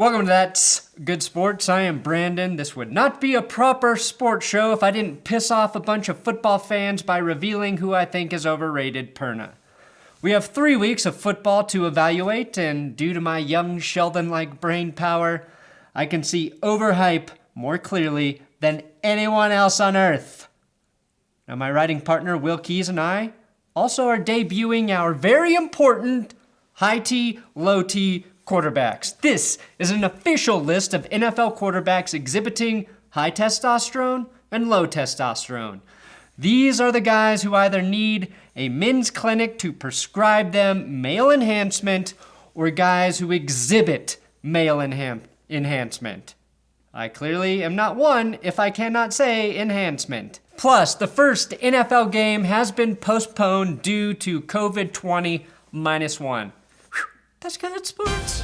Welcome to That's Good Sports. I am Brandon. This would not be a proper sports show if I didn't piss off a bunch of football fans by revealing who I think is overrated Perna. We have 3 weeks of football to evaluate, and due to my young Sheldon-like brain power, I can see overhype more clearly than anyone else on earth. Now, my writing partner, Will Keys, and I also are debuting our very important high T, low T quarterbacks. This is an official list of NFL quarterbacks exhibiting high testosterone and low testosterone. These are the guys who either need a men's clinic to prescribe them male enhancement or guys who exhibit male enhancement. I clearly am not one if I cannot say enhancement. Plus, the first NFL game has been postponed due to COVID-20 -1. That's good sports.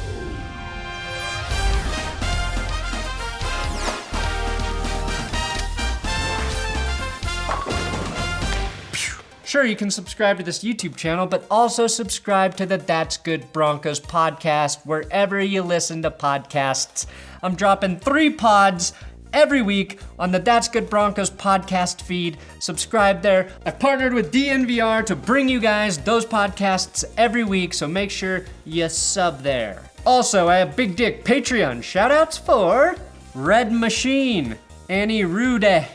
Sure, you can subscribe to this YouTube channel, but also subscribe to the That's Good Broncos podcast wherever you listen to podcasts. I'm dropping 3 pods every week on the That's Good Broncos podcast feed. Subscribe there. I've partnered with DNVR to bring you guys those podcasts every week, so make sure you sub there. Also, I have Big Dick Patreon shoutouts for Red Machine, Annie Rude,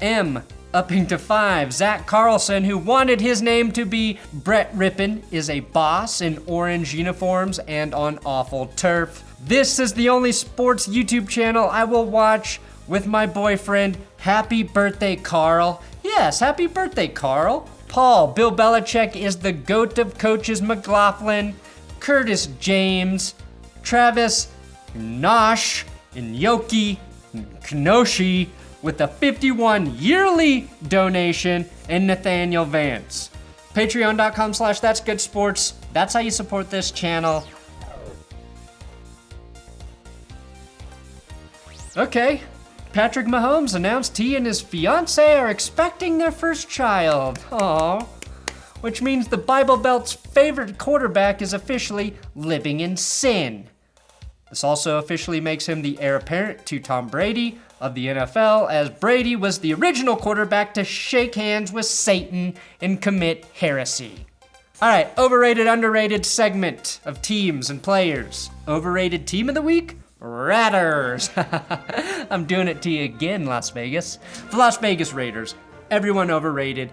M, upping to 5, Zach Carlson, who wanted his name to be Brett Rippin, is a boss in orange uniforms and on awful turf. This is the only sports YouTube channel I will watch with my boyfriend. Happy birthday, Carl. Yes, happy birthday, Carl. Paul, Bill Belichick is the GOAT of coaches. McLaughlin, Curtis James, Travis Nosh, Nyoki, Knoshi with a 51 yearly donation, and Nathaniel Vance. Patreon.com/that'sgoodsports. That's how you support this channel. Okay. Patrick Mahomes announced he and his fiancée are expecting their first child. Aww. Which means the Bible Belt's favorite quarterback is officially living in sin. This also officially makes him the heir apparent to Tom Brady of the NFL, as Brady was the original quarterback to shake hands with Satan and commit heresy. All right, overrated, underrated segment of teams and players. Overrated team of the week? Raiders. I'm doing it to you again, Las Vegas. The Las Vegas Raiders. Everyone overrated.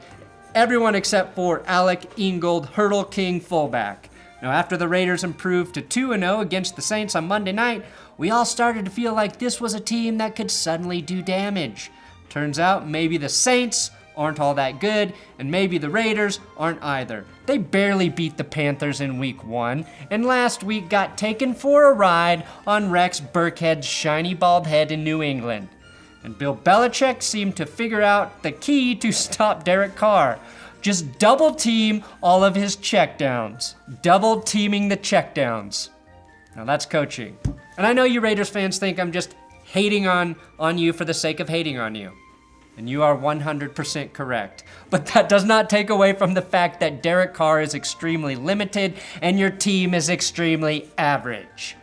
Everyone except for Alec Ingold, Hurdle King fullback. Now, after the Raiders improved to 2-0 against the Saints on Monday night, we all started to feel like this was a team that could suddenly do damage. Turns out maybe the Saints aren't all that good, and maybe the Raiders aren't either. They barely beat the Panthers in week 1, and last week got taken for a ride on Rex Burkhead's shiny bald head in New England. And Bill Belichick seemed to figure out the key to stop Derek Carr. Just double team all of his checkdowns. Double teaming the checkdowns. Now that's coaching. And I know you Raiders fans think I'm just hating on you for the sake of hating on you. And you are 100% correct. But that does not take away from the fact that Derek Carr is extremely limited and your team is extremely average.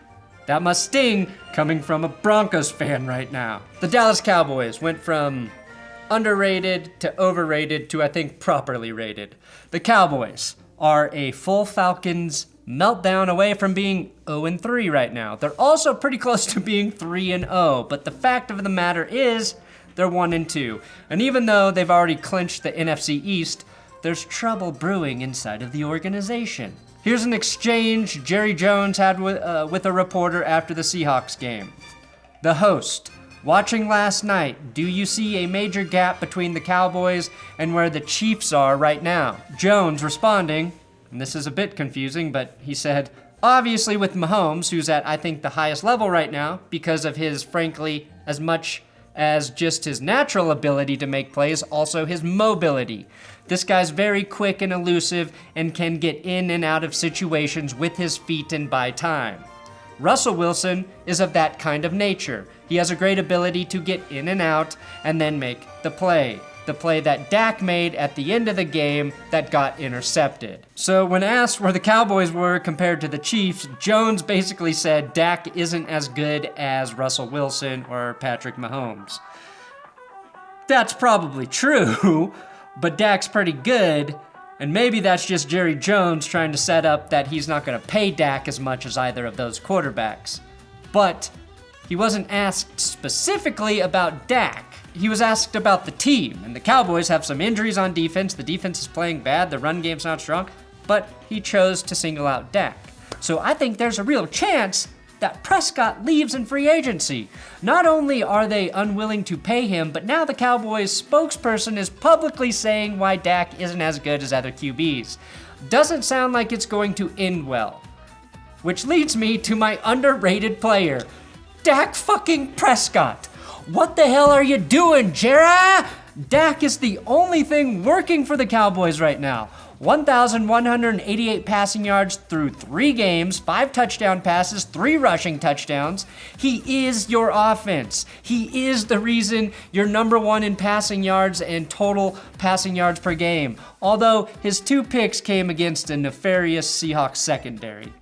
That must sting coming from a Broncos fan right now. The Dallas Cowboys went from underrated to overrated to, I think, properly rated. The Cowboys are a full Falcons meltdown away from being 0-3 right now. They're also pretty close to being 3-0, but the fact of the matter is they're 1-2. And even though they've already clinched the NFC East, there's trouble brewing inside of the organization. Here's an exchange Jerry Jones had with a reporter after the Seahawks game. The host: watching last night, do you see a major gap between the Cowboys and where the Chiefs are right now? Jones responding, and this is a bit confusing, but he said, obviously with Mahomes, who's at, I think, the highest level right now because of his, frankly, as much as just his natural ability to make plays, also his mobility. This guy's very quick and elusive and can get in and out of situations with his feet and by time. Russell Wilson is of that kind of nature. He has a great ability to get in and out and then make the play. the play that Dak made at the end of the game that got intercepted. So when asked where the Cowboys were compared to the Chiefs, Jones basically said Dak isn't as good as Russell Wilson or Patrick Mahomes. That's probably true, but Dak's pretty good, and maybe that's just Jerry Jones trying to set up that he's not going to pay Dak as much as either of those quarterbacks. But he wasn't asked specifically about Dak. He was asked about the team, and the Cowboys have some injuries on defense. The defense is playing bad, the run game's not strong, but he chose to single out Dak. So I think there's a real chance that Prescott leaves in free agency. Not only are they unwilling to pay him, but now the Cowboys spokesperson is publicly saying why Dak isn't as good as other QBs. Doesn't sound like it's going to end well. Which leads me to my underrated player, Dak fucking Prescott. What the hell are you doing, Jerry? Dak is the only thing working for the Cowboys right now. 1,188 passing yards through 3 games, 5 touchdown passes, 3 rushing touchdowns. He is your offense. He is the reason you're number 1 in passing yards and total passing yards per game. Although his 2 picks came against a nefarious Seahawks secondary.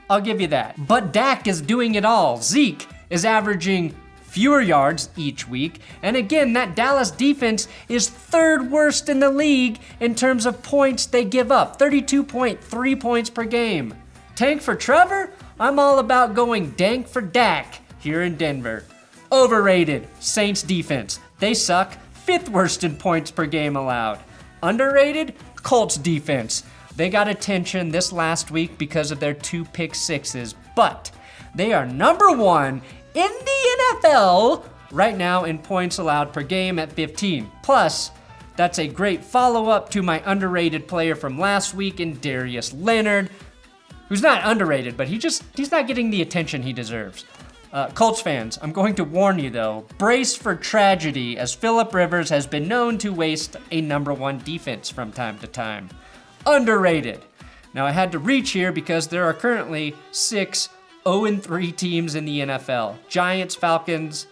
I'll give you that. But Dak is doing it all. Zeke is averaging fewer yards each week. And again, that Dallas defense is 3rd worst in the league in terms of points they give up, 32.3 points per game. Tank for Trevor? I'm all about going dank for Dak here in Denver. Overrated, Saints defense. They suck, 5th worst in points per game allowed. Underrated, Colts defense. They got attention this last week because of their 2 pick sixes, but they are number 1 in the NFL right now in points allowed per game at 15. Plus, that's a great follow-up to my underrated player from last week in Darius Leonard, who's not underrated, but he's not getting the attention he deserves. Colts fans, I'm going to warn you though, brace for tragedy as Phillip Rivers has been known to waste a number 1 defense from time to time. Underrated. Now I had to reach here because there are currently 6 0-3 teams in the NFL. Giants, Falcons,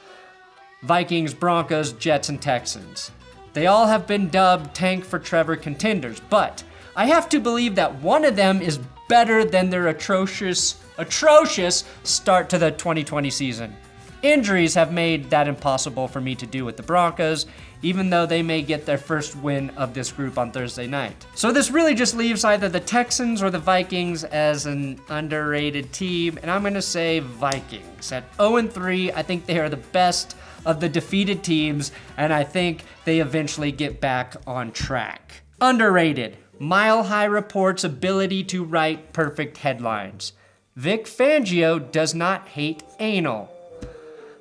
Vikings, Broncos, Jets, and Texans. They all have been dubbed tank for Trevor contenders, but I have to believe that one of them is better than their atrocious start to the 2020 season. Injuries have made that impossible for me to do with the Broncos, even though they may get their first win of this group on Thursday night. So this really just leaves either the Texans or the Vikings as an underrated team, and I'm gonna say Vikings. At 0-3, I think they are the best of the defeated teams, and I think they eventually get back on track. Underrated, Mile High Report's ability to write perfect headlines. Vic Fangio does not hate anal.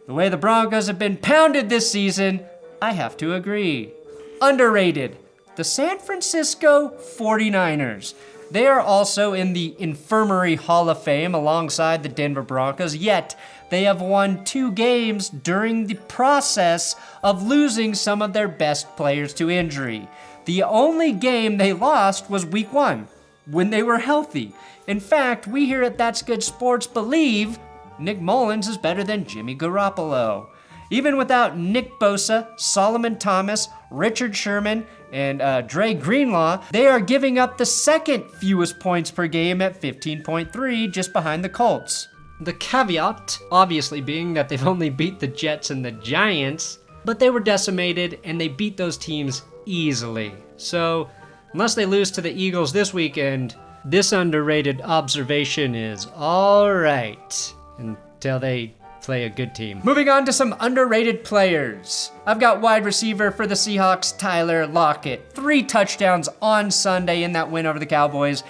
The way the Broncos have been pounded this season, I have to agree. Underrated, the San Francisco 49ers. They are also in the Infirmary Hall of Fame alongside the Denver Broncos, yet they have won 2 games during the process of losing some of their best players to injury. The only game they lost was week 1, when they were healthy. In fact, we here at That's Good Sports believe Nick Mullins is better than Jimmy Garoppolo. Even without Nick Bosa, Solomon Thomas, Richard Sherman, and Dre Greenlaw, they are giving up the 2nd fewest points per game at 15.3, just behind the Colts. The caveat, obviously, being that they've only beat the Jets and the Giants, but they were decimated and they beat those teams easily. So, unless they lose to the Eagles this weekend, this underrated observation is all right until they play a good team. Moving on to some underrated players. I've got wide receiver for the Seahawks, Tyler Lockett. 3 touchdowns on Sunday in that win over the Cowboys.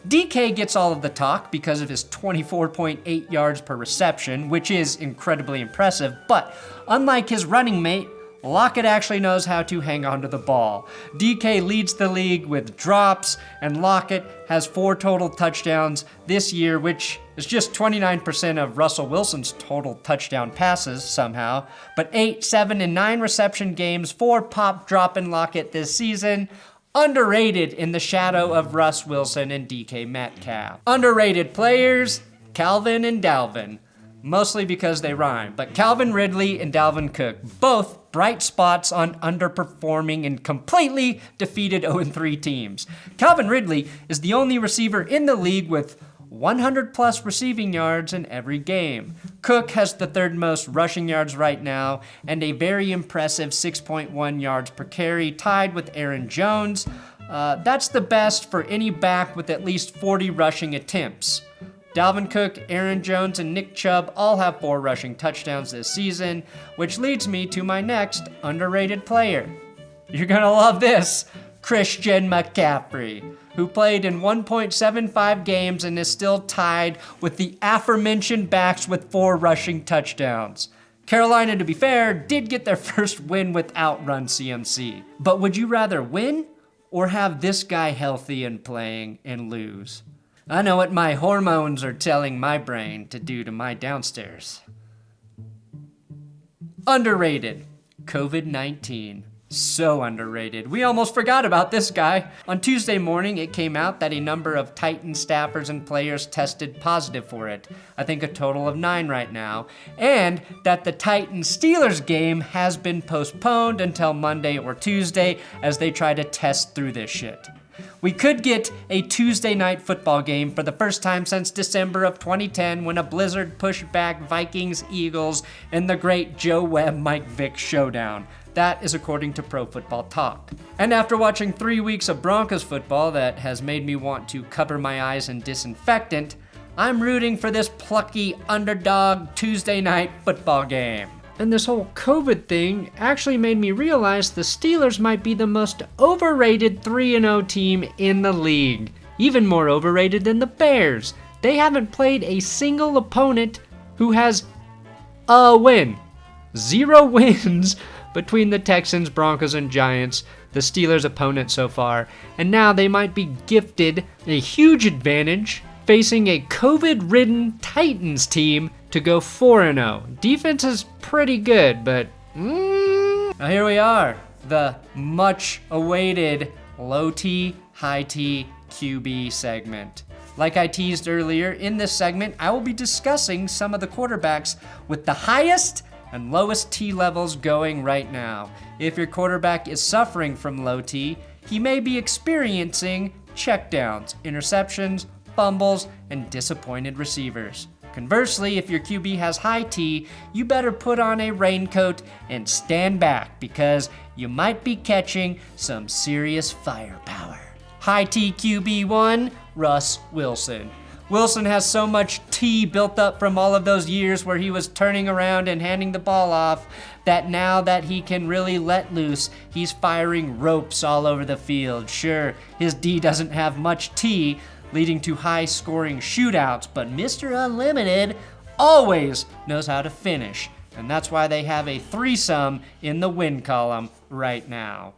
DK gets all of the talk because of his 24.8 yards per reception, which is incredibly impressive, but unlike his running mate, Lockett actually knows how to hang on to the ball. DK leads the league with drops, and Lockett has 4 total touchdowns this year, which is just 29% of Russell Wilson's total touchdown passes somehow. But 8, 7, and 9 reception games for Pop dropping Lockett this season. Underrated in the shadow of Russ Wilson and DK Metcalf. Underrated players, Calvin and Dalvin. mostly because they rhyme. But Calvin Ridley and Dalvin Cook, both bright spots on underperforming and completely defeated 0-3 teams. Calvin Ridley is the only receiver in the league with 100 plus receiving yards in every game. Cook has the third most rushing yards right now and a very impressive 6.1 yards per carry, tied with Aaron Jones. That's the best for any back with at least 40 rushing attempts. Dalvin Cook, Aaron Jones, and Nick Chubb all have 4 rushing touchdowns this season, which leads me to my next underrated player. You're gonna love this, Christian McCaffrey, who played in 1.75 games and is still tied with the aforementioned backs with 4 rushing touchdowns. Carolina, to be fair, did get their first win without Run CMC. But would you rather win or have this guy healthy and playing and lose? I know what my hormones are telling my brain to do to my downstairs. Underrated. COVID-19. So underrated. We almost forgot about this guy. On Tuesday morning, it came out that a number of Titans staffers and players tested positive for it. I think a total of 9 right now. And that the Titans-Steelers game has been postponed until Monday or Tuesday as they try to test through this shit. We could get a Tuesday night football game for the first time since December of 2010 when a blizzard pushed back Vikings-Eagles in the great Joe Webb-Mike Vick showdown. That is according to Pro Football Talk. And after watching 3 weeks of Broncos football that has made me want to cover my eyes in disinfectant, I'm rooting for this plucky underdog Tuesday night football game. And this whole COVID thing actually made me realize the Steelers might be the most overrated 3-0 team in the league. Even more overrated than the Bears. They haven't played a single opponent who has a win. 0 wins between the Texans, Broncos, and Giants, the Steelers' opponent so far. And now they might be gifted a huge advantage facing a COVID-ridden Titans team to go 4-0. Defense is pretty good, but now here we are, the much-awaited low T, high T QB segment. Like I teased earlier, in this segment, I will be discussing some of the quarterbacks with the highest and lowest T levels going right now. If your quarterback is suffering from low T, he may be experiencing checkdowns, interceptions, fumbles, and disappointed receivers. Conversely, if your QB has high T, you better put on a raincoat and stand back because you might be catching some serious firepower. High T QB1, Russ Wilson. Wilson has so much T built up from all of those years where he was turning around and handing the ball off that now that he can really let loose, he's firing ropes all over the field. Sure, his D doesn't have much T, leading to high-scoring shootouts, but Mr. Unlimited always knows how to finish, and that's why they have a threesome in the win column right now.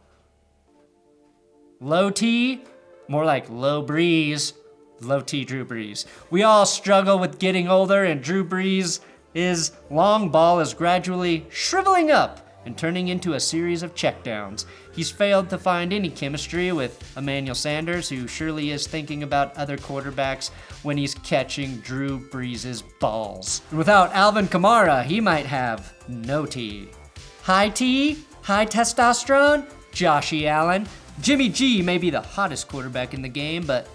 Low T, more like low breeze. Low T Drew Brees. We all struggle with getting older, and Drew Brees' long ball is gradually shriveling up and turning into a series of checkdowns. He's failed to find any chemistry with Emmanuel Sanders, who surely is thinking about other quarterbacks when he's catching Drew Brees' balls. Without Alvin Kamara, he might have no T. High T, high testosterone, Joshy Allen. Jimmy G may be the hottest quarterback in the game, but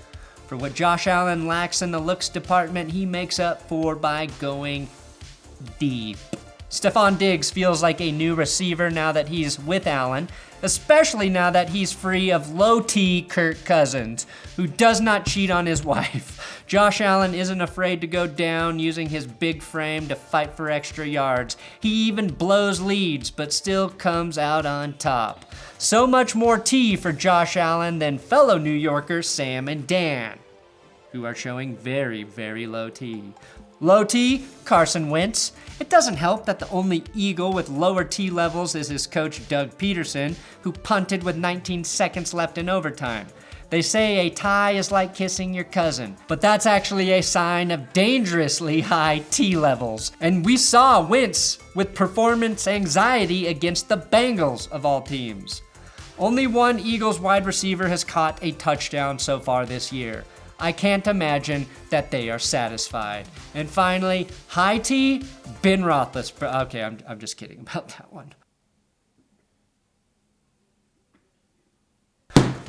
for what Josh Allen lacks in the looks department, he makes up for by going deep. Stephon Diggs feels like a new receiver now that he's with Allen, especially now that he's free of low T Kirk Cousins, who does not cheat on his wife. Josh Allen isn't afraid to go down using his big frame to fight for extra yards. He even blows leads, but still comes out on top. So much more T for Josh Allen than fellow New Yorkers Sam and Dan, who are showing very, very low T. Low T, Carson Wentz. It doesn't help that the only Eagle with lower T levels is his coach Doug Peterson, who punted with 19 seconds left in overtime. They say a tie is like kissing your cousin, but that's actually a sign of dangerously high T levels. And we saw Wentz with performance anxiety against the Bengals of all teams. Only one Eagles wide receiver has caught a touchdown so far this year. I can't imagine that they are satisfied. And finally, high T, Ben Roethlisberger. Okay, I'm just kidding about that one.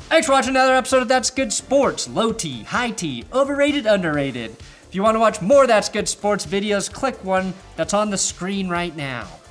Thanks for watching another episode of That's Good Sports. Low T, high T, overrated, underrated. If you want to watch more That's Good Sports videos, click one that's on the screen right now.